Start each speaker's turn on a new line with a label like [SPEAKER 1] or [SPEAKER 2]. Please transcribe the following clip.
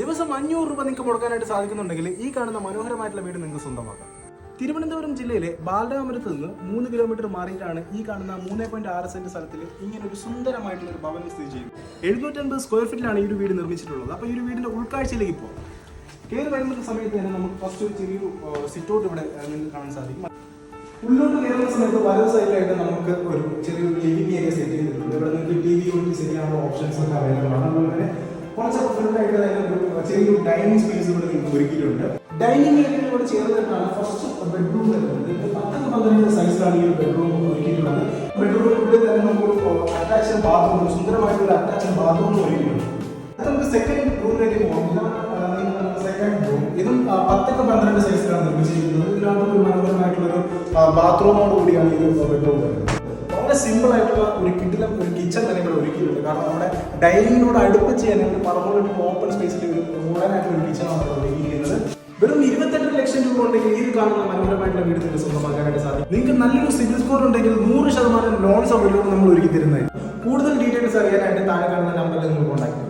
[SPEAKER 1] ദിവസം 500 രൂപ നിങ്ങൾക്ക് മുടക്കാനായിട്ട് സാധിക്കുന്നുണ്ടെങ്കിൽ ഈ കാണുന്ന മനോഹരമായിട്ടുള്ള വീട് നിങ്ങൾക്ക് സ്വന്തമാക്കാം. തിരുവനന്തപുരം ജില്ലയിലെ ബാലരാമപുരത്ത് നിന്ന് 3 കിലോമീറ്റർ മാറിയിട്ടാണ് ഈ കാണുന്ന 3.6 സെന്റ് സ്ഥലത്തിൽ ഇങ്ങനെ ഒരു സുന്ദരമായിട്ടുള്ള ഒരു ഭവനം സ്ഥിതി ചെയ്യുന്നത്. 750 സ്ക്വയർ ഫീറ്റിലാണ് ഈ ഒരു വീട് നിർമ്മിച്ചിട്ടുള്ളത്. അപ്പോൾ ഈ ഒരു വീടിന്റെ ഉൾക്കാഴ്ചയിലേക്ക് ഇപ്പോൾ കയറി വരുന്ന സമയത്ത് തന്നെ നമുക്ക് ഫസ്റ്റ് ഒരു ചെറിയൊരു സിറ്റ് ഔട്ട് ഇവിടെ നിങ്ങൾക്ക് കാണാൻ സാധിക്കും. ഉള്ളോട്ട് കയറുന്ന സമയത്ത് വലത് സൈഡിലായിട്ട് നമുക്ക് ഒരു ചെറിയൊരു ലിവിംഗ് ഏരിയ സെറ്റ് ചെയ്തിട്ടുണ്ട്. ഇവിടെ നിങ്ങൾക്ക് ടി വി യൂണിറ്റ് സെറ്റ് ചെയ്യാനുള്ള ഓപ്ഷൻസ് ഒക്കെ അവൈലബിൾ ആണ്. അതുപോലെ തന്നെ കുറച്ച് ഫ്രണ്ടായിട്ട് തന്നെ ഒരു ചെറിയൊരു ഡൈനിങ് സ്പേസ് ഇവിടെ നിങ്ങൾക്ക് ഒരുക്കിയിട്ടുണ്ട്. ഡൈനിങ് ഏരിയയോട് ചേർന്നിട്ടാണ് ഫസ്റ്റ് ബെഡ്റൂം വരുന്നത്. 10-12 സൈസിലാണ് ഈ ഒരു ബെഡ്റൂം ഒരുക്കിയിട്ടുള്ളത്. ബെഡ്റൂമിലൂടെ തന്നെ നമുക്കൊരു അറ്റാച്ച്ഡ് ബാത്റൂം, സുന്ദരമായിട്ടുള്ള അറ്റാച്ച്ഡ് ബാത്റൂം ഒരുക്കിയിട്ടുണ്ട്. അത് നമുക്ക് സെക്കൻഡ് റൂമിലേക്ക് പോകും. സെക്കൻഡ് റൂം ഇതും 10-12 സൈസിലാണ് നിർമ്മിച്ചിരിക്കുന്നത്. ഇതിനകത്ത് ഒരു മനോഹരമായിട്ടുള്ളൊരു ബാത്റൂമോട് കൂടിയാണ് ഈ ഒരു ബെഡ്റൂം വരുന്നത്. വളരെ സിമ്പിൾ ആയിട്ടുള്ള ഒരു കിച്ചൺ തന്നെ ഇവിടെ ഒരുക്കിയിട്ടുണ്ട്. കാരണം നമ്മുടെ ഡൈനിങ്ങിനോട് അടുപ്പിച്ച് തന്നെ ഒരു പറമ്പോട്ട് ഓപ്പൺ സ്പേസിൽ ഒരു മോഡേൺ ആയിട്ടുള്ള ഒരു കിച്ചണാണ് ഒരുക്കിയിരിക്കുന്നത്. വെറും 28 ലക്ഷം രൂപ ഉണ്ടെങ്കിൽ ഇത് കാണുന്ന മനോഹരമായിട്ടുള്ള വീട് നിങ്ങൾക്ക് സ്വന്തമാക്കാനായിട്ട് സാധിക്കും. നിങ്ങൾക്ക് നല്ലൊരു സിവിൽ സ്കോർ ഉണ്ടെങ്കിൽ 100% ലോൺ സൗകര്യവും നമ്മൾ ഒരുക്കി തരുന്നതായിരിക്കും. കൂടുതൽ ഡീറ്റെയിൽസ് അറിയാനായിട്ട് താഴെ കാണുന്ന നമ്പറിൽ നിങ്ങൾ കോൺടാക്ട്